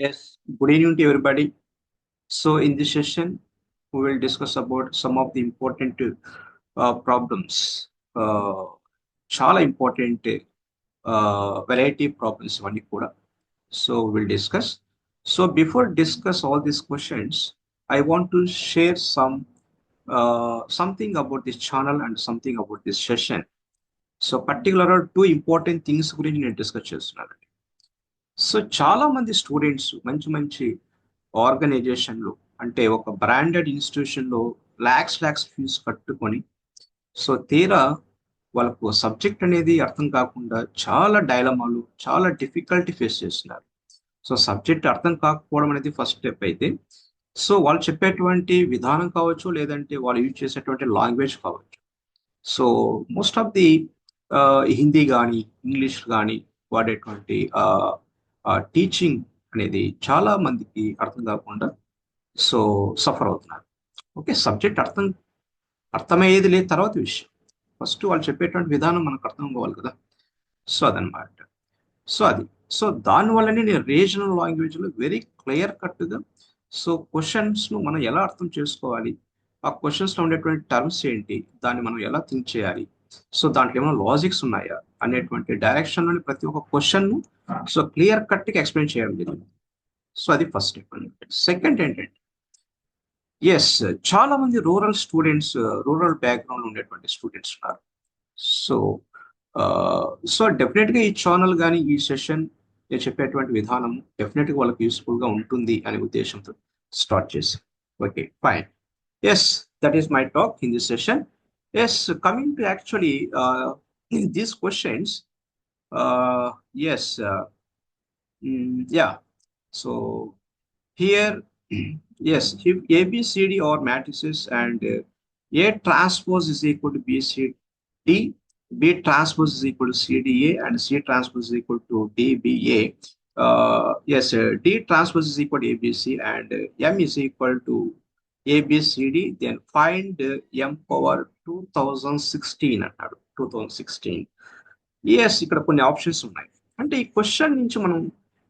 Yes, good evening to everybody. So in this session, we will discuss about some of the important problems. Uh, చాలా important variety problems ఇవన్నీ కూడా. So we'll discuss. So before discuss all these questions, I want to share something about this channel and something about this session. So particular two important things గురించి నేను discuss చేస్తున్నాను. So చాలా మంది students మంచి మంచి ఆర్గనైజేషన్లు అంటే ఒక బ్రాండెడ్ ఇన్స్టిట్యూషన్లో ల్యాక్స్ ఫీజు కట్టుకొని సో తీరా వాళ్ళకు సబ్జెక్ట్ అనేది అర్థం కాకుండా చాలా డైలమాలు చాలా డిఫికల్టీ ఫేస్ చేస్తున్నారు. సో సబ్జెక్ట్ అర్థం కాకపోవడం అనేది ఫస్ట్ స్టెప్ అయితే సో వాళ్ళు చెప్పేటువంటి విధానం కావచ్చు లేదంటే వాళ్ళు యూజ్ చేసేటువంటి లాంగ్వేజ్ కావచ్చు. So most of the Hindi కానీ ఇంగ్లీష్ కానీ వాడేటువంటి టీచింగ్ అనేది చాలా మందికి అర్థం కాకుండా సో సఫర్ అవుతున్నారు. ఓకే, సబ్జెక్ట్ అర్థమయ్యేది లేదు తర్వాత విషయం. ఫస్ట్ వాళ్ళు చెప్పేటువంటి విధానం మనకు అర్థం కావాలి కదా. సో అదనమాట. సో దానివల్లనే నేను రీజనల్ లాంగ్వేజ్లో వెరీ క్లియర్ కట్గా సో క్వశ్చన్స్ను మనం ఎలా అర్థం చేసుకోవాలి, ఆ క్వశ్చన్స్లో ఉండేటువంటి టర్మ్స్ ఏంటి, దాన్ని మనం ఎలా థింక్ చేయాలి, సో దాంట్లో ఏమైనా లాజిక్స్ ఉన్నాయా అనేటువంటి డైరెక్షన్లోని ప్రతి ఒక్క క్వశ్చన్ను సో క్లియర్ కట్గా ఎక్స్ప్లెయిన్ చేయడం జరిగింది. సో అది ఫస్ట్ స్టెప్ అనమాట. సెకండ్ ఏంటంటే ఎస్, చాలా మంది రూరల్ స్టూడెంట్స్, రూరల్ బ్యాక్గ్రౌండ్ ఉండేటువంటి స్టూడెంట్స్ ఉన్నారు. సో డెఫినెట్గా ఈ ఛానల్ కానీ ఈ సెషన్ నేను చెప్పేటువంటి విధానం డెఫినెట్గా వాళ్ళకి యూస్ఫుల్గా ఉంటుంది అనే ఉద్దేశంతో స్టార్ట్ చేశాను. Okay, fine. Yes, that is my talk in this session. Yes, coming to actually these questions, yes, yeah. So here, yes, if A, B, C, D are matrices and A transpose is equal to B, C, D, B transpose is equal to C, D, A, and C transpose is equal to D, B, A. Yes, D transpose is equal to A, B, C, and M is equal to ABCD, then find M power 2016 అన్నాడు. 2016. Yes, ఇక్కడ కొన్ని options ఉన్నాయి. అంటే ఈ question నుంచి మనం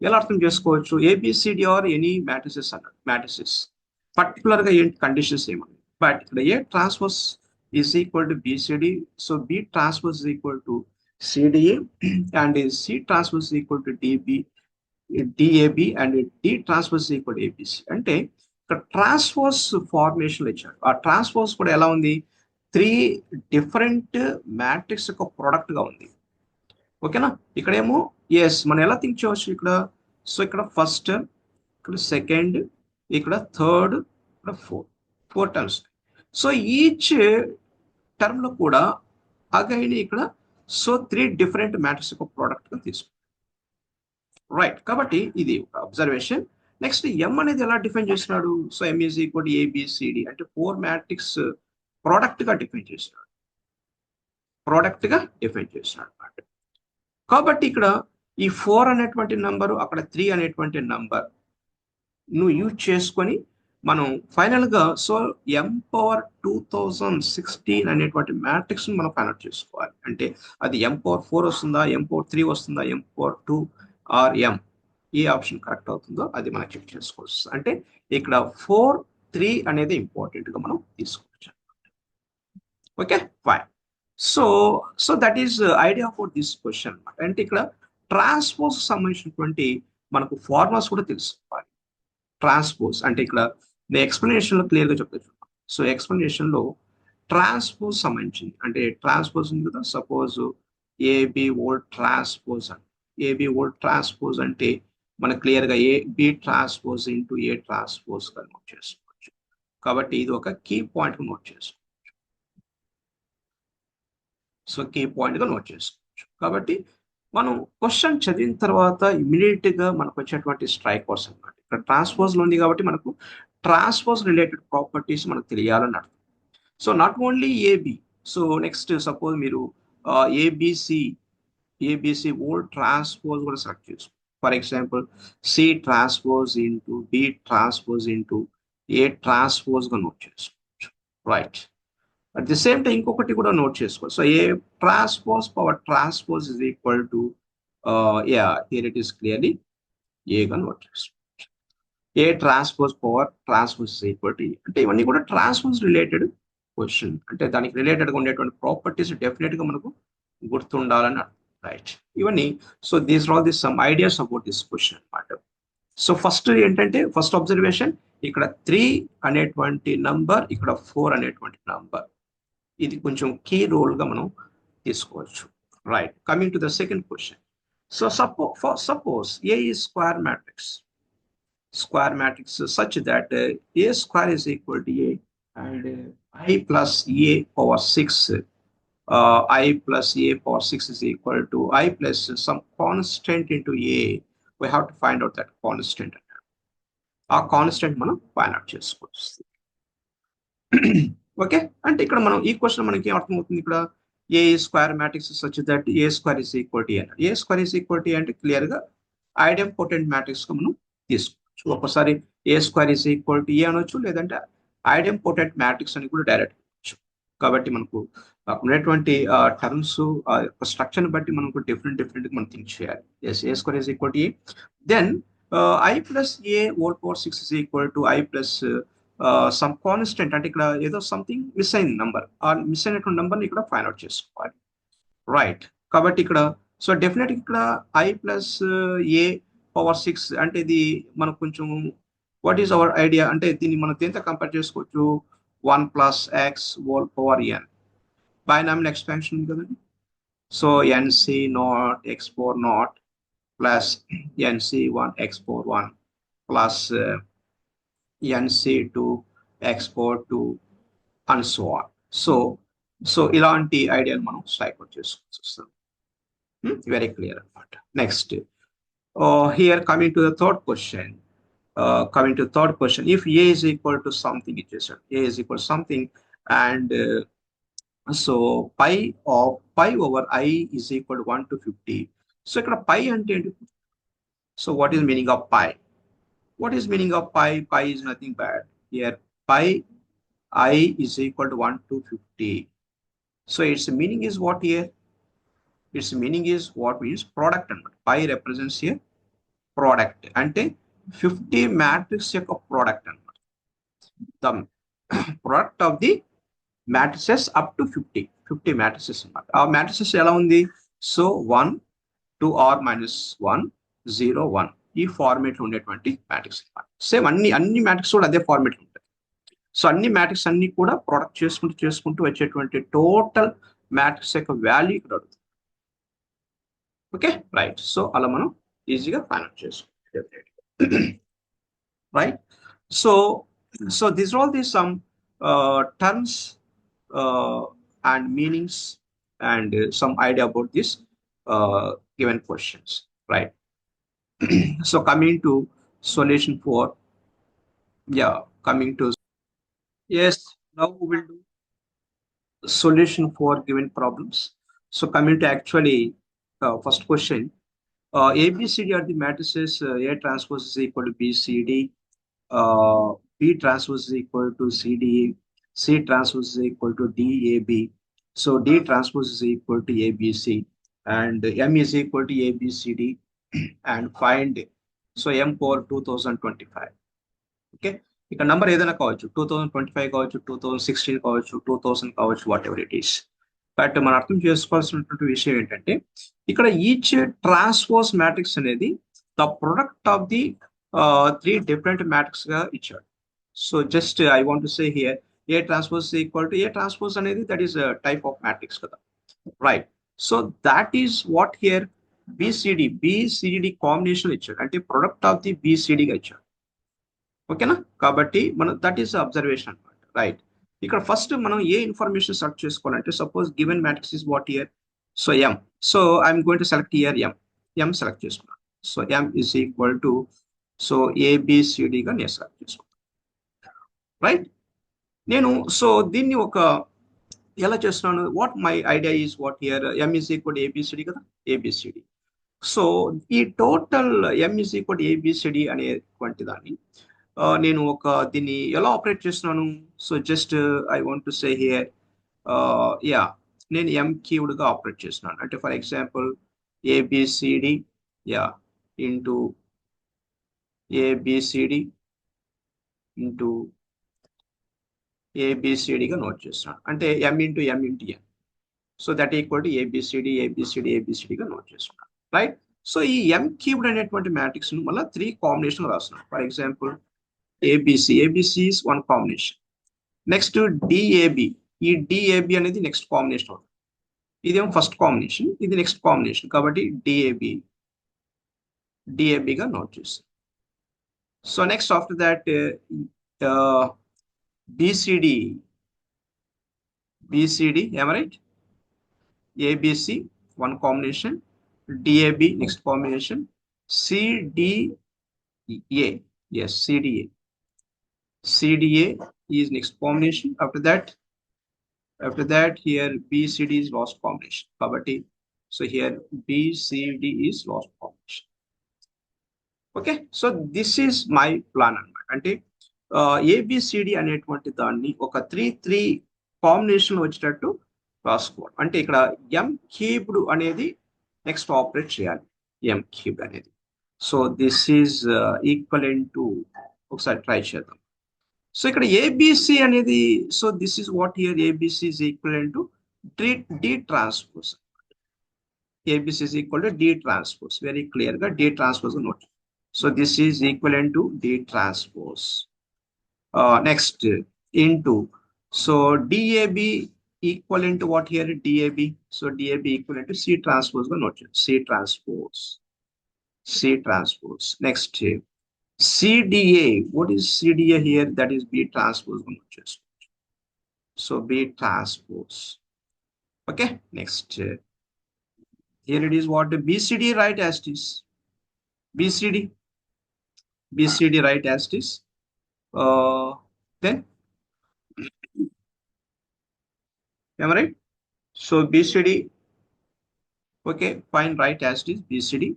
ఎలా అర్థం చేసుకోవచ్చు? ఏబిసిడి ఆర్ ఎనీ మ్యాట్రిసెస్ అన్నాడు. మ్యాట్రిసెస్ పర్టికులర్గా ఏంటి కండిషన్స్ ఏమన్నాయి. బట్ ఇక్కడ A transpose is equal to BCD, so B transpose is equal to CDA and C transpose equal to DAB and D transpose equal to ABC. అంటే ఇక్కడ transpose formation ఇచ్చాడు. ఆ transpose కూడా ఎలా ఉంది? 3 డిఫరెంట్ మ్యాట్రిక్స్ యొక్క product గా ఉంది. ఓకేనా? ఇక్కడేమో ఎస్, మనం ఎలా థింక్ చేయవచ్చు ఇక్కడ? సో ఇక్కడ ఫస్ట్, ఇక్కడ సెకండ్, ఇక్కడ థర్డ్, ఇక్కడ four terms. So each term లో కూడా అగైన్ ఇక్కడ సో 3 డిఫరెంట్ మ్యాట్రిక్స్ యొక్క ప్రోడక్ట్ గా తీసుకుంటాం. రైట్, కాబట్టి ఇది ఒక అబ్జర్వేషన్. నెక్స్ట్ ఎం అనేది ఎలా డిఫైన్ చేస్తున్నాడు? So M is equal to ABCD అంటే 4 మ్యాట్రిక్స్ ప్రోడక్ట్ గా డిఫైన్ చేస్తున్నాడు. అన్నమాట. కాబట్టి ఇక్కడ ఈ 4 అనేటువంటి నంబరు, అక్కడ 3 అనేటువంటి నంబర్ నువ్వు యూజ్ చేసుకొని మనం ఫైనల్ గా సో ఎం పవర్ 2016 అనేటువంటి మ్యాట్రిక్స్ మనం ఫైండ్ అవుట్ చేసుకోవాలి. అంటే అది ఎం పవర్ 4 వస్తుందా, ఎం పవర్ 3 వస్తుందా, ఎం పవర్ 2 ఆర్ ఎం, ఏ ఆప్షన్ కరెక్ట్ అవుతుందో అది మనం చెక్ చేసుకోవచ్చు. అంటే ఇక్కడ 4, 3 అనేది ఇంపార్టెంట్ గా మనం తీసుకోవచ్చు. Okay, fine. So that is idea for this question అనమాట. అంటే ఇక్కడ ట్రాన్స్పోజ్ సంబంధించినటువంటి మనకు ఫార్ములాస్ కూడా తెలుసుకోవాలి. ట్రాన్స్పోజ్ అంటే ఇక్కడ నేను ఎక్స్ప్లెనేషన్ లో క్లియర్ గా చెప్తాను. సో ఎక్స్ప్లెనేషన్ లో ట్రాన్స్పోజ్ సంబంధించింది అంటే ట్రాన్స్పోజ్ ఉంది కదా. సపోజ్ ఏబి ఓల్డ్ ట్రాన్స్పోజ్ అంటే ఏబి ఓల్డ్ ట్రాన్స్పోజ్ అంటే మనకు క్లియర్ గా A B transpose into A transpose గా నోట్ చేసుకోవచ్చు. కాబట్టి ఇది ఒక కీ పాయింట్ గా నోట్ చేసుకోవచ్చు. సో కీ పాయింట్ గా నోట్ చేసుకోవచ్చు. కాబట్టి మనం క్వశ్చన్ చదివిన తర్వాత ఇమీడియట్ గా మనకు వచ్చేటువంటి స్ట్రైక్ వర్డ్స్ అనమాట. ఇక్కడ ట్రాన్స్పోజ్ లో ఉంది కాబట్టి మనకు ట్రాన్స్పోజ్ రిలేటెడ్ ప్రాపర్టీస్ మనకు తెలియాలని అర్థం. So not only A B. So next suppose మీరు ఏబిసి ఓల్డ్ ట్రాన్స్పోజ్ కూడా సెలెక్ట్ చేసుకోవచ్చు. For example C transpose into B transpose into A transpose గా నోట్ చేసుకోవచ్చు. Right, at the same time ఇంకొకటి కూడా నోట్ చేసుకోవచ్చు. So A transpose power transpose is equal to here it is clearly ఏగా note చేసుకోవచ్చు. A transpose power transpose is equal to అంటే ఇవన్నీ కూడా ట్రాన్స్పోజ్ రిలేటెడ్ క్వశ్చన్. అంటే దానికి రిలేటెడ్గా ఉండేటువంటి ప్రాపర్టీస్ డెఫినెట్గా మనకు గుర్తుండాలని రైట్. ఇవన్నీ so these are the some ideas about this question అనమాట. సో ఫస్ట్ ఏంటంటే ఫస్ట్ అబ్జర్వేషన్ ఇక్కడ 3 అనేటువంటి నంబర్, ఇక్కడ 4 అనేటువంటి నంబర్, ఇది కొంచెం కీ రోల్గా మనం తీసుకోవచ్చు. Right. Coming to the second question. So suppose A is square matrix such that a square is equal to a and I plus a power 6 I plus a power 6 is equal to I plus some constant into a. We have to find out that constant. ఆ constant మనం find out చేసుకోవచ్చు. Okay, అంటే ఇక్కడ మనం ఈ question మనకి అర్థమవుతుంది. ఇక్కడ A square matrix such that A square is equal to అన్నాడు. A square is equal to అంటే క్లియర్ గా ఐడెంపోటెంట్ మ్యాట్రిక్స్ గా మనం తీసుకోవచ్చు. ఒకసారి A square is equal to A అనొచ్చు, లేదంటే ఐడెంపోటెంట్ మ్యాట్రిక్స్ అని కూడా డైరెక్ట్ అనొచ్చు. కాబట్టి మనకు ఉన్నటువంటి టర్మ్స్ స్ట్రక్చర్ ని బట్టి మనకు డిఫరెంట్ మనం థింక్ చేయాలి. Yes, A square is equal to A, then I plus a whole power 6 is equal to I plus some constant. అంటే ఇక్కడ ఏదో సంథింగ్ మిస్ అయిన నంబర్, ఆ మిస్ అయినటువంటి నంబర్ని ఇక్కడ ఫైండ్ అవుట్ చేసుకోవాలి. రైట్. కాబట్టి ఇక్కడ సో డెఫినెట్ ఇక్కడ I ప్లస్ ఏ పవర్ 6 అంటే ఇది మనకు కొంచెం వాట్ ఈస్ అవర్ ఐడియా అంటే దీన్ని మనం దేంతో కంపేర్ చేసుకోవచ్చు, 1 plus x whole power n binomial expansion కదండి. So nC not x power not plus nc1 x power 1 plus nc2 x power 2 and so on. So ఇలాంటి ఐడియాని మనం స్ట్రైక్ అవుట్ చేసుకోవచ్చు వస్తుంది. వెరీ క్లియర్ అనమాట. Next here coming to the third question, if A is equal to something ఇచ్చేసాడు, ఏ is equal to something and so pi over I is equal to 1 to 50. So ఇక్కడ pi అంటే ఏంటి? So what is meaning of pi? What is meaning of pi? Pi is nothing bad. Here pi I is equal to 1 to 50. So its meaning is what here? Its meaning is what means product. And pi represents here product. Ante 50 matrix యొక్క product. And the product of the matrices up to 50 matrices. Our matrices ఎలా ఉంది? So 1 2 r minus 1 0 1 ఈ format లో ఉండేటువంటి matrix అనమాట. Same అన్ని matrix కూడా అదే ఫార్మేట్ లో ఉంటాయి. సో అన్ని మ్యాట్రిక్స్ అన్ని కూడా ప్రొడక్ట్ చేసుకుంటూ వచ్చేటువంటి టోటల్ మ్యాట్రిక్స్ యొక్క వాల్యూ ఇక్కడ అడుగుతుంది. Okay, right. సో అలా మనం ఈజీగా ఫైండ్ అవుట్ చేసుకోవచ్చు. Right. So this all the some terms and meanings and some idea about this given questions, right? So coming to solution 4, yes, now we will do solution for given problems. So coming to actually first question, ABCD are the matrices. A transpose is equal to BCD, B transpose is equal to CDE, C transpose is equal to DAB, so D transpose is equal to ABC, and M is equal to ABCD, and find so M for 2025. Okay, ఇక number ఏదైనా కావచ్చు, 2025 కావచ్చు, 2016 కావచ్చు, 2000 కావచ్చు, whatever it is. But మనం అర్థం చేసుకోవాల్సినటువంటి విషయం ఏంటంటే ఇక్కడ ఈచ్ ట్రాన్స్పోజ్ మ్యాట్రిక్స్ అనేది the product of the 3 different matrix గా ఇచ్చాడు. So just I want to say here A transpose equal to A transpose అనేది that is type of matrix కదా, right? So that is what here BCD combination ఇచ్చాడు, అంటే product of the బిసిడిగా ఇచ్చాడు. ఓకేనా? కాబట్టి మనం దట్ ఈస్ అబ్జర్వేషన్ అనమాట, right? ఇక్కడ ఫస్ట్ మనం ఏ ఇన్ఫర్మేషన్ సెలెక్ట్ చేసుకోవాలంటే suppose given matrix is what here, so M. So I'm going to select here M select చేసుకున్నాను. So M is equal to so ఏబిసిడిగా నేను సెలెక్ట్ చేసుకున్నాను, రైట్? నేను సో దీన్ని ఒక ఎలా చేస్తున్నాను, what my idea is what here M is equal ABCD కదా, ఏబిసిడి. సో ఈ total M is equal ABCD అనేటువంటి దాన్ని నేను ఒక దీన్ని ఎలా ఆపరేట్ చేస్తున్నాను. So just I want to say here నేను ఎం క్యూబ్డ్గా ఆపరేట్ చేస్తున్నాను. అంటే for example ABCD into ABCD into ఏబిసిడిగా నోట్ చేస్తున్నాను. అంటే m into m into n. So that equal to ABCD ABCD ఏబిసిడిగా నోట్ చేసుకున్నాను. రైట్. సో ఈ m క్యూబ్డ్ అనేటువంటి మ్యాట్రిక్స్ ను మళ్ళీ 3 కాంబినేషన్ రాస్తున్నాను. For example ABC is one combination. Next DAB, ఈ డిఏబి అనేది నెక్స్ట్ కాంబినేషన్ అవుతుంది. ఇదేమో ఫస్ట్ కాంబినేషన్, ఇది నెక్స్ట్ కాంబినేషన్, కాబట్టి డిఏబిగా నోట్ చేస్తాం. So next after that BCD, am I right? ABC one combination, DAB next combination, CDA, yes, CDA is next combination. After that here BCD is last combination. So here BCD is last combination. Okay, so this is my plan అంటే ABCD అనేటువంటి దాన్ని ఒక 3 combination వచ్చేటట్టు రాసుకోవాలి. అంటే ఇక్కడ m cubed అనేది next operate చేయాలి, m క్యూబ్డ్ అనేది. So this is equivalent to, ఒకసారి ట్రై చేద్దాం. సో ఇక్కడ ఏబిసి అనేది, so this is what here ABC is equivalent to D transpose. ABC is equal to D transpose, very clear గా D transpose note. So this is equivalent to D transpose. Next into, so DAB equivalent to what here? DAB. So DAB equivalent to C transpose. Note C transpose. Next CDA. What is CDA here? That is B transpose. Note. So B transpose. Okay. Next here it is what the BCD right as it is. BCD right as it is. Then am I right? So BCD, okay, fine, right as it is BCD.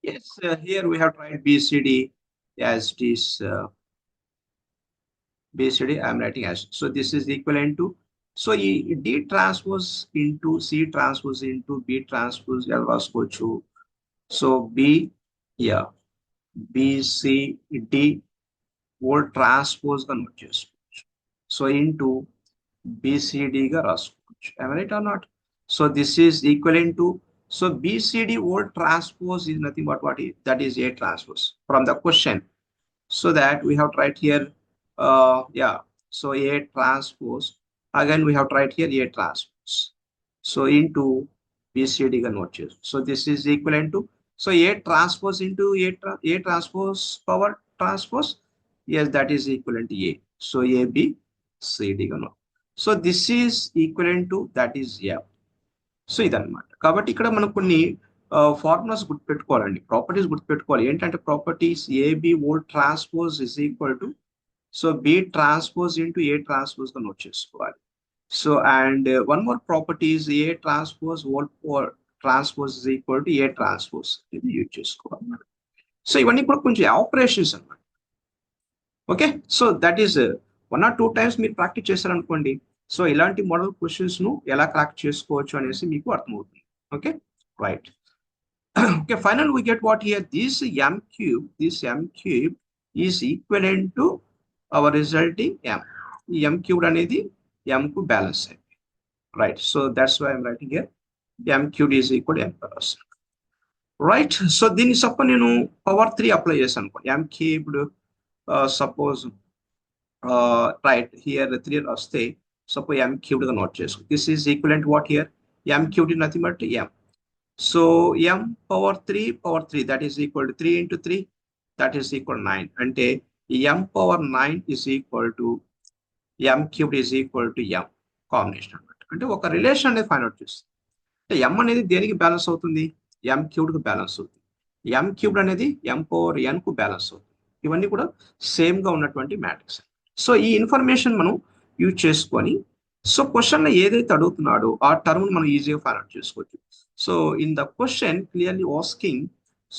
Yes, here we have tried BCD as it is. BCD I am writing as. So this is equivalent to, so D transpose into C transpose into B transpose L. So B, yeah, BCD whole transpose ga note chesukochu. So into BCD ga raskochu. Am I right or not? So this is equivalent to, so BCD whole transpose is nothing but what is, that is A transpose from the question. So that we have tried here, yeah, so A transpose, again we have tried here A transpose. So into BCD ga note chesu. So this is equivalent to, so A transpose into A transpose power transpose, yes, that is equivalent to A. So AB CD ga note. So this is equivalent to, that is yeah. So ఇదన్నమాట. కాబట్టి ఇక్కడ మనం కొన్ని formulas గుర్తుపెట్టుకోవాలండి, properties గుర్తుపెట్టుకోవాలి. ఏంటంటే properties AB whole transpose is equal to, so B transpose into A transpose గా note చేసుకోవాలి. So and one more properties A transpose whole transpose is equal to A transpose, ఇది యూజ్ చేసుకోవాలి. సో ఇవన్నీ కూడా కొంచెం ఆపరేషన్స్ అన్నమాట. Okay, so that is 1 or 2 times మీరు ప్రాక్టీస్ చేశారనుకోండి, సో ఇలాంటి మోడల్ క్వశ్చన్స్ ను ఎలా క్రాక్ చేసుకోవచ్చు అనేసి మీకు అర్థమవుతుంది. Okay, right. Okay, final we get what here, this m cube is equivalent to our resulting m. ఈ m క్యూబ్ అనేది m కు బ్యాలెన్స్ అయింది, right. So that's why I'm writing here m cube is equal m plus, right. So దీన్ని suppose నేను power 3 apply చేశాను అనుకోండి, m cubed suppose right here 3 వస్తే, suppose m cubed ga note chesu. This is equivalent to what here? M cubed is nothing but m. So m power 3 that is equal to 3 into 3, that is equal to 9. Ante m power 9 is equal to m cubed is equal to m combination అన్నమాట. అంటే ఒక relation అనేది find out చేస్తుంది. అంటే m అనేది దేనికి balance అవుతుంది? m cubed కు బ్యాలెన్స్ అవుతుంది. m cubed అనేది m పవర్ n కు బ్యాలెన్స్ అవుతుంది. ఇవన్నీ కూడా సేమ్ గా ఉన్నటువంటి మ్యాట్రిక్స్. సో ఈ ఇన్ఫర్మేషన్ మనం యూజ్ చేసుకొని, సో క్వశ్చన్ లో ఏదైతే అడుగుతున్నాడో ఆ టర్మ్ మనం ఈజీగా ఫైండ్ అవుట్ చేసుకోవచ్చు. So in the question clearly asking,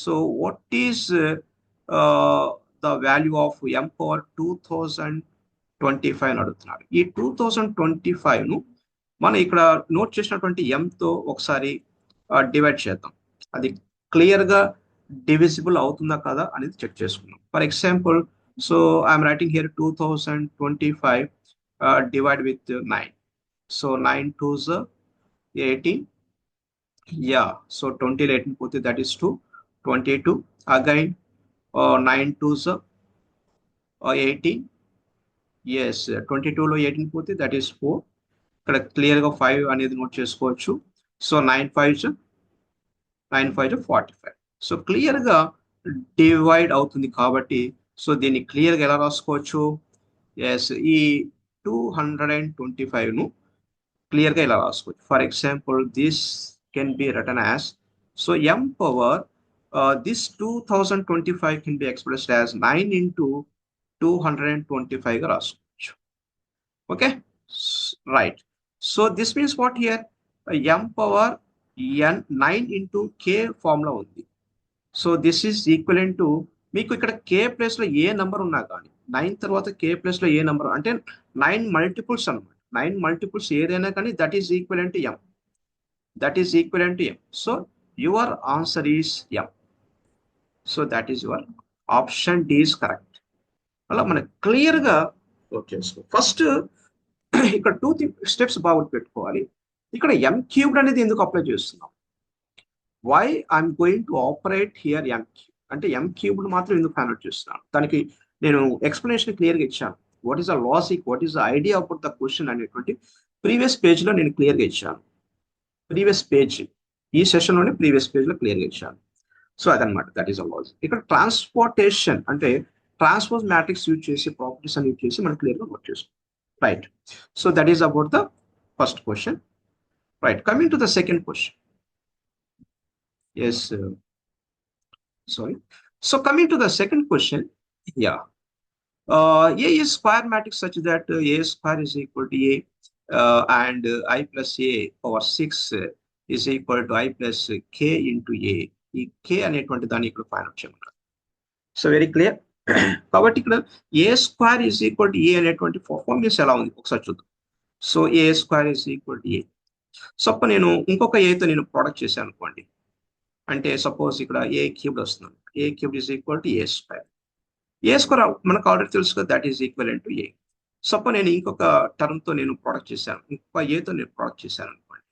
so what is the value of m power 2025 అని అడుగుతున్నాడు. ఈ 2025 ను మనం ఇక్కడ నోట్ చేసినటువంటి m తో ఒకసారి డివైడ్ చేద్దాం. అది క్లియర్గా డివిజిబుల్ అవుతుందా కదా అనేది చెక్ చేసుకుందాం. For example, so I'm writing here 2025 divide with 9. So 9 2s 18. Yeah, so 20 18 పోతే that is 2. 22 again, 9 2s 18. Yes 22లో 18 పోతే దట్ ఈస్ 4. ఇక్కడ క్లియర్గా 5 అనేది నోట్ చేసుకోవచ్చు. సో 9 5 సో క్లియర్గా డివైడ్ అవుతుంది కాబట్టి, సో దీన్ని క్లియర్గా ఎలా రాసుకోవచ్చు? ఎస్, ఈ 225ను క్లియర్గా ఇలా రాసుకోవచ్చు. For example, this can be written as, so m power this 2025 can be expressed as 9 into 225గా రాసుకోవచ్చు. Okay, right. So this means what here? m power n 9 into k formula ఉంది. So this is equivalent to, మీకు ఇక్కడ k ప్లేస్లో ఏ number ఉన్నా కానీ 9 తర్వాత k ప్లేస్లో ఏ నెంబర్ అంటే 9 మల్టిపుల్స్ అనమాట. 9 మల్టిపుల్స్ ఏదైనా కానీ that is equivalent to m. That is equivalent to m. So your answer is m. So that is your option D is correct. అలా మనకు క్లియర్గా వర్క్ చేసుకో. ఫస్ట్ ఇక్కడ 2 స్టెప్స్ బాగా పెట్టుకోవాలి. ఇక్కడ m క్యూబ్డ్ అనేది ఎందుకు అప్లై చేస్తున్నాం? Why I'm going to operate here m cube అంటే m క్యూబ్డ్ మాత్రం ఎందుకు ఫైండ్ అవుట్ చేస్తున్నాను? దానికి నేను ఎక్స్ప్లెనేషన్ క్లియర్గా ఇచ్చాను. What is the logic, what is the idea about the question అనేటువంటి ప్రీవియస్ పేజ్లో నేను క్లియర్గా ఇచ్చాను. ప్రీవియస్ పేజ్, ఈ సెషన్లోనే ప్రీవియస్ పేజ్లో క్లియర్గా ఇచ్చాను. సో అదనమాట, దట్ ఈస్ అ లాజిక్. ఇక్కడ ట్రాన్స్పోర్టేషన్ అంటే ట్రాన్స్పోజ్ మ్యాట్రిక్స్ యూజ్ చేసి, ప్రాపర్టీస్ అని యూజ్ చేసి మనం క్లియర్గా వర్క్ చేస్తాం. Right. So that is about the first question. Right, coming to the second question. Yes, sorry. So coming to the second question, yeah, A is square matrix such that A square is equal to A, and I plus A power 6 is equal to I plus K into A. ఈ K అనేటువంటి దాన్ని ఇక్కడ find out చేయమన్నారు. So very clear. కాబట్టి ఇక్కడ A square is equal to ఏ అనేటువంటి performance ఎలా ఉంది ఒకసారి చూద్దాం. So A square is equal to A. So నేను ఇంకొక ఏతో నేను ప్రొడక్ట్ చేశాను అనుకోండి. అంటే సపోజ్ ఇక్కడ ఏ క్యూబ్డ్ వస్తుంది. A cubed is equal to A square. A square మనకు ఆల్రెడీ తెలుసు కదా, that is equal to A. Suppose నేను ఇంకొక టర్మ్తో నేను ప్రొడక్ట్ చేశాను, ఇంకొక ఏతో నేను ప్రొడక్ట్ చేశాను అనుకోండి.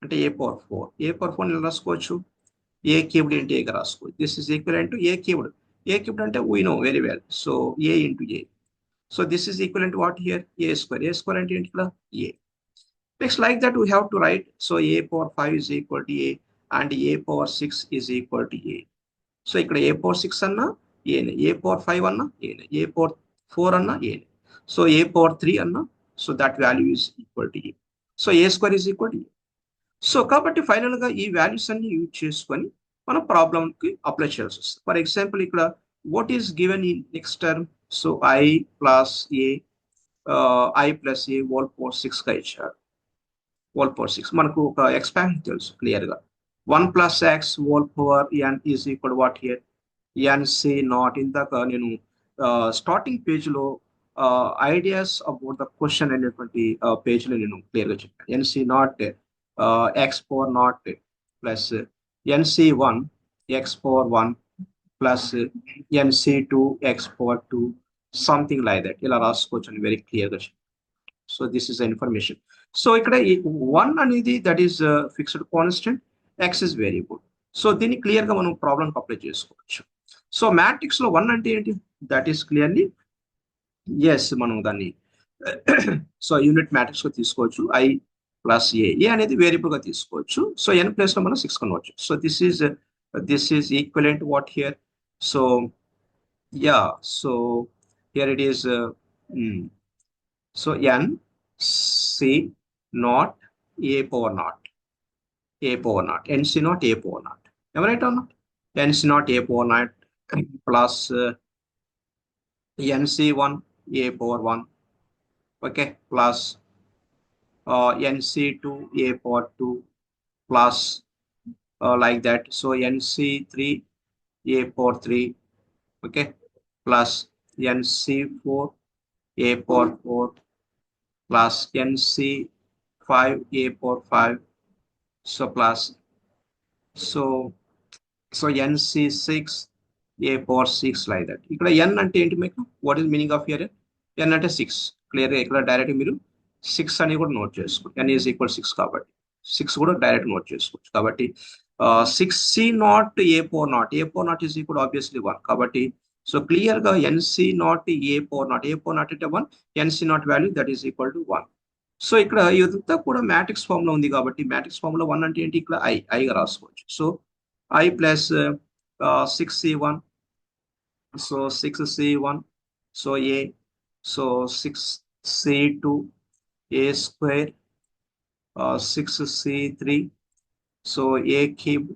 అంటే ఏ పవర్ 4. ఏ పవర్ 4 నేను రాసుకోవచ్చు, ఏ క్యూబ్డ్ ఇంటూ ఏగా రాసుకోవచ్చు. This is equal to A cubed. A cubed అంటే we know very well. So A into A. So this is equal to what here? A square. A square అంటే ఏంటి ఇక్కడ? A. Next like that we have to write. So A power 5 is equal to A and a power 6 is equal to a. So ఇక్కడ a power 6 అన్నా ఏనే, a power 5 అన్నా ఏనే, a power 4 అన్నా ఏనే. సో a power 3 అన్నా, so that value is equal to a. So a square is equal to a. So కాబట్టి ఫైనల్గా ఈ వాల్యూస్ అన్ని యూజ్ చేసుకొని మనం ప్రాబ్లంకి అప్లై చేయాల్సి వస్తుంది. ఫర్ ఎగ్జాంపుల్ ఇక్కడ what is given in next term? So i plus a, i plus a whole power 6గా ఇచ్చారు. హోల్ పవర్ 6 మనకు ఒక ఎక్స్పాన్షన్ తెలుసు క్లియర్గా. 1 plus x whole power n is equal to what here? nc naught. ఇందాక నేను starting పేజ్లో ideas about the question అనేటువంటి పేజ్లో నేను క్లియర్గా చెప్పాను. nc not x power not plus nc1 x power 1 plus nc2 x power 2 something like that ఇలా రాసుకోవచ్చు అని వెరీ క్లియర్గా చెప్పాను. So this is information. So ఇక్కడ 1 అనేది that is fixed constant, x is variable. So దీన్ని క్లియర్గా మనం ప్రాబ్లంకి అప్లై చేసుకోవచ్చు. సో మ్యాట్రిక్స్లో 1 అంటే ఏంటి? దట్ ఈస్ క్లియర్లీ ఎస్, మనం దాన్ని సో యూనిట్ మ్యాట్రిక్స్గా తీసుకోవచ్చు. ఐ ప్లస్ ఏ, ఏ అనేది వేరియబుల్గా తీసుకోవచ్చు. సో n ప్లేస్లో మనం 6 కొనవచ్చు. So this is equivalent what here? So yeah, so here it is so n c not a power not, a power naught, nc naught a power naught. Am I right or not? nc naught a power naught plus nc1 a power 1, okay, plus nc2 a power 2 plus like that. So nc3 a power 3, okay, plus nc4 a power 4 plus nc5 a power 5. So plus so NC6 a power 6 like that. ఇక్కడ n అంటే ఏంటి మీకు? What is meaning of here? n అంటే 6. క్లియర్గా ఇక్కడ direct మీరు 6 అని కూడా నోట్ చేసుకోండి. n ఈజ్ ఈక్వల్ 6 కాబట్టి 6 కూడా డైరెక్ట్ నోట్ చేసుకోవచ్చు. కాబట్టి 6C0 a power naught. a power naught is equal obviously 1. కాబట్టి సో క్లియర్గా NC0 a power naught. a power naught అంటే 1, NC0 value that is equal to 1. So ఇక్కడ ఇదంతా కూడా మ్యాట్రిక్స్ ఫామ్ లో ఉంది కాబట్టి మ్యాట్రిక్స్ ఫామ్ లో 1 అంటే ఏంటి? ఇక్కడ ఐగా రాసుకోవచ్చు. So I plus 6C1, so 6C1, so A, so 6C2, A square, 6C3, so A cube,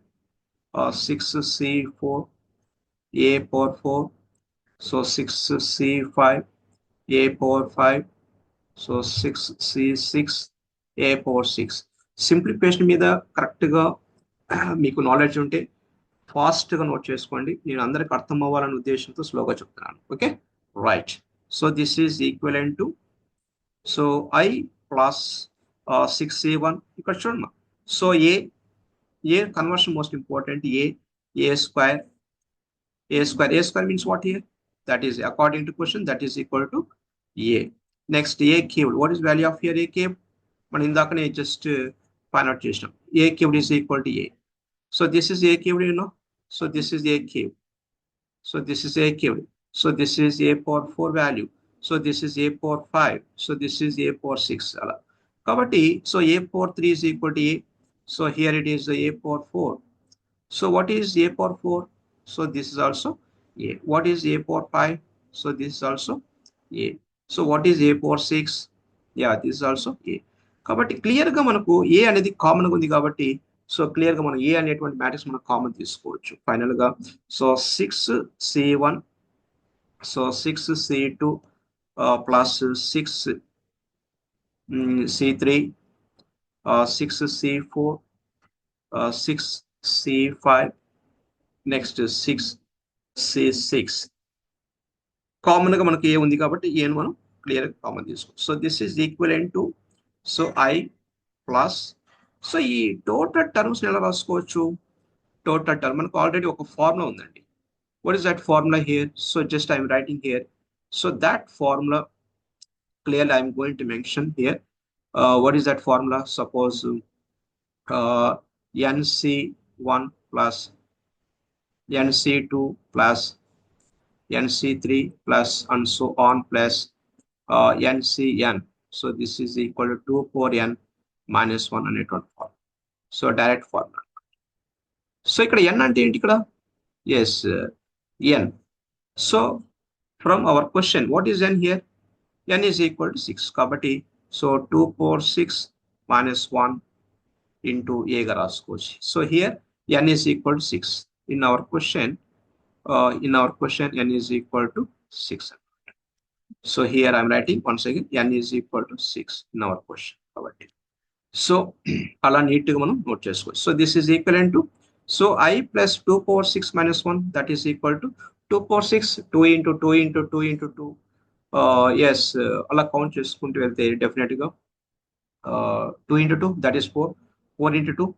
6C4, A power 4, so 6C5, A power 5, so 6C6, A power 6. Simplification మీద కరెక్ట్గా మీకు నాలెడ్జ్ ఉంటే ఫాస్ట్గా నోట్ చేసుకోండి. నేను అందరికి అర్థం అవ్వాలనే ఉద్దేశంతో స్లోగా చెప్తున్నాను. Okay, right. So this is equivalent to so I plus 6C1. ఇక్కడ చూడమ్మా. So A conversion most important. A square means what here? That is according to question that is equal to A. Next A cubed. What is value of here? A cube. మనం ఇందాకనే just find out చేసినాం. A cubed is equal to A. So this is a cubed, you know. So this is a cube. So this is a cubed. So this is a power 4 value. So this is a power 5. So this is a power 6. Kabatti, so a power 3 is equal to a. So here it is a power 4. So what is a power 4? So this is also a. What is a power 5? So this is also a. So what is a power 6? Yeah, this is also a. Kabatti clear ga manaku a anedi common ga undi kabatti so క్లియర్గా మనం ఏ అనేటువంటి matrix మనం common తీసుకోవచ్చు ఫైనల్గా. So 6C1, so 6C2 plus 6C3, 6C4, 6C5, next 6C6. కామన్గా మనకి ఏ ఉంది కాబట్టి ఏను మనం క్లియర్గా కామన్ తీసుకోవచ్చు. So this is equivalent to so I plus so ఈ టోటల్ టర్మ్స్ ఎలా రాసుకోవచ్చు? టోటల్ టర్మ్ మనకు ఆల్రెడీ ఒక ఫార్ములా ఉందండి. What is that formula here? So just I'm writing here. So that formula clearly I'm going to mention here. What is that formula? Suppose NC1 plus NC2 plus NC3 plus and so on plus NCN. So this is equal to 2 power n minus 1 అనేటువంటి formula. So direct formula. So ఇక్కడ n అంటే ఏంటి ఇక్కడ? Yes n. So from our question what is n here? n is equal to 6 కాబట్టి so 2 power 6 minus 1 into ఏగా రాసుకోవచ్చు. So here n is equal to 6. In our question n is equal to 6. So here I'm writing once again n is equal to 6 in our question కాబట్టి. So అలా నీట్గా మనం note చేసుకోవచ్చు. So this is equivalent to so I plus 2 power 6 minus 1 that is equal to 2 power 6 2 into 2 into 2 into 2. Yes అలా count చేసుకుంటూ వెళ్తే డెఫినెట్గా 2 into 2 that is 4. 4 into 2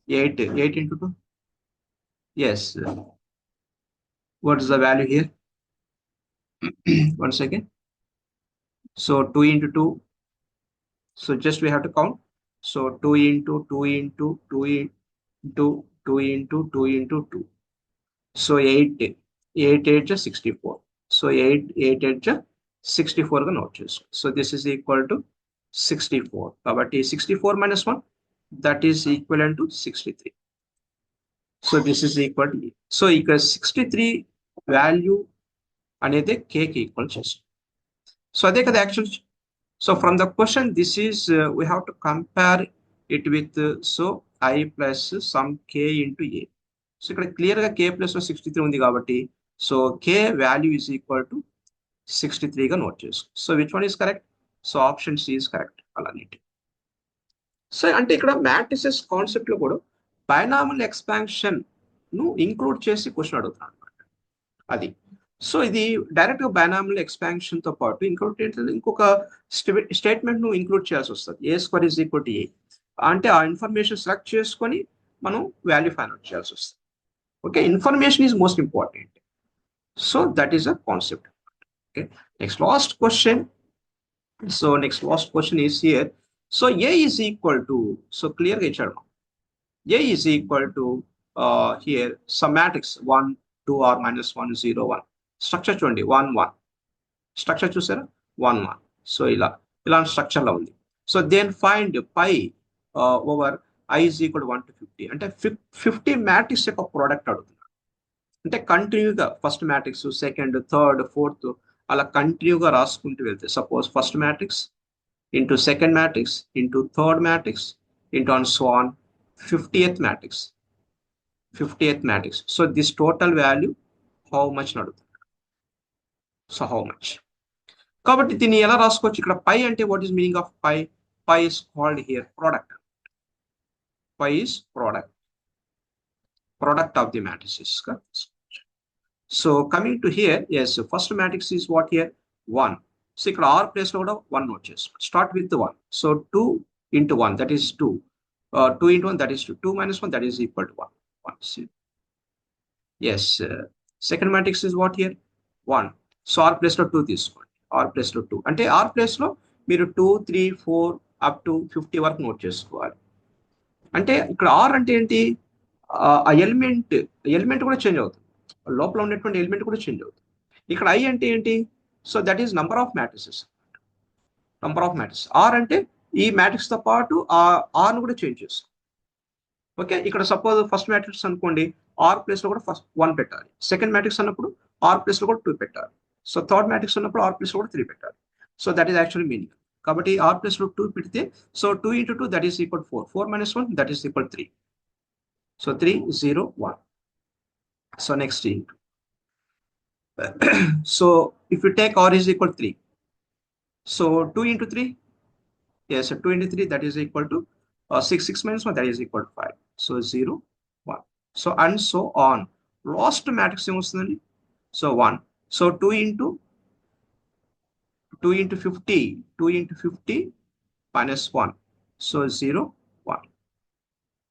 8. 8 into 2 yes what is the value here? One second. So 2 into 2. So just we have to count. So 2 into 2 into 2 into 2 into 2 into 2. So 8 8 64. So 8 8 64 గా నోట్ చేసుకో. So this is equal to 64. కాబట్టి 64 minus 1 that is equivalent to 63. So this is equal to a. So ఇక్కడ 63 value అనేది k కి equal చేస్తుంది. So అదే కదా actual. So from the question, this is we have to compare it with so I plus some k into a. So ఇక్కడ clear గా k plus 63 ఉంది కాబట్టి సో k value is equal to 63 గా నోట్ చేసుకో. So which one is correct? So option C is correct. అలా neat. So అంటే ఇక్కడ మ్యాట్రిసెస్ కాన్సెప్ట్ లో కూడా బైనామియల్ ఎక్స్పాన్షన్ ను ఇంక్లూడ్ చేసి క్వశ్చన్ అడుగుతాను అనమాట. అది సో ఇది డైరెక్ట్ గా బైనామియల్ ఎక్స్పాన్షన్ తో పాటు ఇంకొక స్టేట్మెంట్ ను ఇంక్లూడ్ చేయాల్సి వస్తుంది. ఏ స్క్వేర్ ఈజ్ ఈక్వల్ టు ఏ అంటే ఆ ఇన్ఫర్మేషన్ సెలెక్ట్ చేసుకొని మనం వాల్యూ ఫైండ్ అవుట్ చేయాల్సి వస్తుంది. Okay, information is most important. So that is a concept. Okay, next last question. So next last question is here. So A is equal to, so clear ichadu. A is equal to here some matrix 1 2 or minus 1 0 1. Structure చూడండి 1 1. Structure చూసారా 1 1. So ఇలాంటి structure లో ఉంది. So then find pi over I is equal to 1 to 50. అంటే 50 matrix యొక్క product అడుగుతున్నాడు. అంటే కంటిన్యూగా first matrix, second, third, fourth అలా కంటిన్యూగా రాసుకుంటూ వెళ్తే suppose first matrix into second matrix into third matrix into and so on 50th matrix. 50th matrix. So this total value how much అడుగుతుంది. So how much. కాబట్టి దీన్ని ఎలా రాసుకోవచ్చు? ఇక్కడ పై అంటే what is meaning of pi? Pi is called here product. పై ఇస్ product of the matrices. So coming to here, yes, first matrix is what here? 1. So ఇక్కడ R place లో కూడా 1 note చేసుకో. Start with the 1. So 2 into 1, that is 2. 2 into 1, that is 2. 2 minus 1, that is equal to 1. 1. See. Yes. Second matrix is what here? 1. So R place లో 2 తీసుకోండి. R place లో 2. అంటే R place లో మీరు 2, 3, 4 up to 50 వరకు note చేసుకోవాలి. అంటే ఇక్కడ R అంటే ఏంటి? ఆ ఎలిమెంట్ కూడా చేంజ్ అవుతుంది. లోపల ఉన్నటువంటి ఎలిమెంట్ కూడా చేంజ్ అవుతుంది. ఇక్కడ I అంటే ఏంటి? So that is number of matrices. Number of matrix. Or అంటే ఈ మ్యాట్రిక్స్ తో పాటు ఆ ఆర్ ను కూడా చేంజ్ చేస్తాం. ఓకే, ఇక్కడ సపోజ్ ఫస్ట్ మ్యాట్రిక్స్ అనుకోండి, ఆర్ ప్లేస్ లో కూడా ఫస్ట్ 1 పెట్టాలి. సెకండ్ మ్యాట్రిక్స్ అన్నప్పుడు ఆర్ ప్లేస్ లో కూడా 2 పెట్టాలి. సో థర్డ్ మ్యాట్రిక్స్ ఉన్నప్పుడు ఆర్ ప్లేస్ లో కూడా 3 పెట్టాలి. So that is actually meaning. కాబట్టి ఆర్ ప్లేస్ లో 2 పెడితే so 2 into 2 that is equal 4. 4 minus 1 that is equal 3. So 3 0 1. So next into. So if you take R is equal to 3. So 2 into 3. Yes, so 2 into 3 that is equal to 6. 6 minus 1 that is equal to 5. So 0 1. So and so on. Last matrix ఏమొస్తుందండి? So 1. So 2 into 50. 2 into 50 minus 1. So 0 1.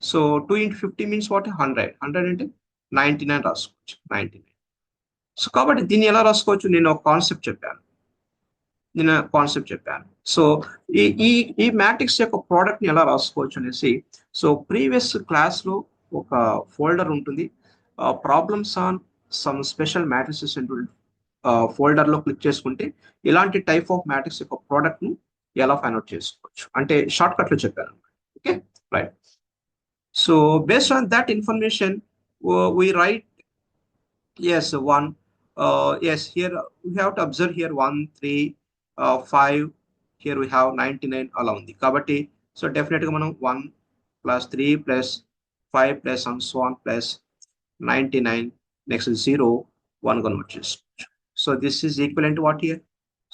So 2 into 50 means what? 100. 100 అంటే 99 రాసుకోవచ్చు. 99. So కాబట్టి దీన్ని ఎలా రాసుకోవచ్చు? నేను ఒక concept చెప్పాను. So ఈ మ్యాట్రిక్స్ యొక్క ప్రోడక్ట్ ని ఎలా రాసుకోవచ్చు అనేసి, సో ప్రీవియస్ క్లాస్ లో ఒక ఫోల్డర్ ఉంటుంది, problems on some special matrices folder లో క్లిక్ చేసుకుంటే ఇలాంటి టైప్ ఆఫ్ మ్యాట్రిక్స్ యొక్క ప్రోడక్ట్ ను ఎలా ఫైండ్ అవుట్ చేసుకోవచ్చు అంటే షార్ట్ కట్ లో చెప్పాను. Okay right. So based on that information we write yes 1 yes here we have to observe here 1 3 5 here we have 99 అలా ఉంది. కాబట్టి సో డెఫినెట్ గా మనం 1 plus 3 plus 5 plus and so on plus 99 next 0 1 గా note చేసుకోవచ్చు. So this is equivalent to what here?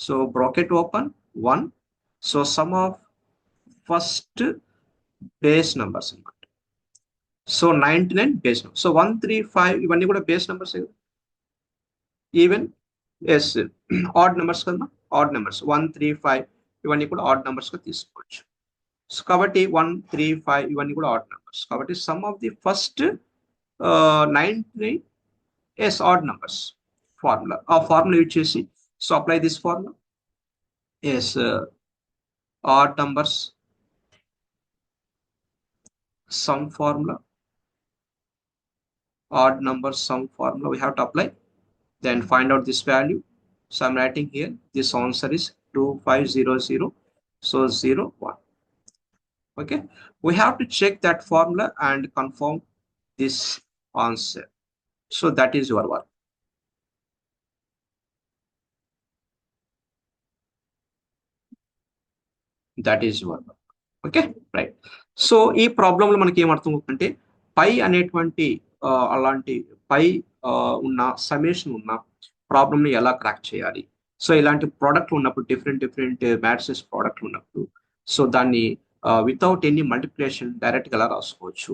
So bracket open 1. So sum of first base numbers అన్నమాట. So 99 base number. So 1 3 5 ఇవన్నీ కూడా base numbers. Even as odd numbers కదా, odd numbers 1 3 5 ఇవన్నీ కూడా odd numbers గా తీసుకోవచ్చు. So కాబట్టి 1 3 5 ఇవన్నీ కూడా ఆడ్ నెంబర్స్. కాబట్టి sum of the first 99 yes odd numbers formula. ఆ ఫార్ములా యూజ్ చేసి so apply this formula. Yes odd numbers sum formula, odd numbers sum formula we have to apply, then find out this value. So I'm writing here this answer is 2500. So 0 1. Okay, we have to check that formula and confirm this answer. So that is your work. That is your work. Okay right. So ఈ problem లో మనకి ఏమర్థం అవుతుందంటే పై అనేటువంటి అలాంటి పై ఉన్న summation ఉన్న problem ని ఎలా క్రాక్ చేయాలి. సో ఇలాంటి ప్రోడక్ట్లు ఉన్నప్పుడు డిఫరెంట్ మ్యాట్రిసెస్ ప్రోడక్ట్లు ఉన్నప్పుడు సో దాన్ని వితౌట్ ఎనీ మల్టిప్లికేషన్ డైరెక్ట్ గా ఎలా రాసుకోవచ్చు.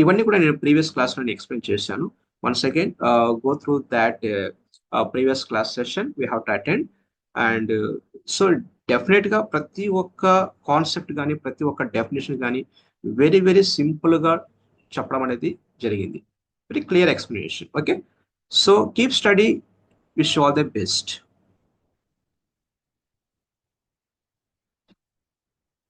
ఇవన్నీ కూడా నేను ప్రీవియస్ క్లాస్ లో ఎక్స్ప్లెయిన్ చేశాను. Once again go through that previous class session we have to attend. And so definite గా ప్రతి ఒక్క కాన్సెప్ట్ కానీ ప్రతి ఒక్క డెఫినేషన్ కానీ వెరీ సింపుల్ గా చెప్పడం అనేది జరిగింది. Very clear explanation. Okay, so keep study, wish all the best.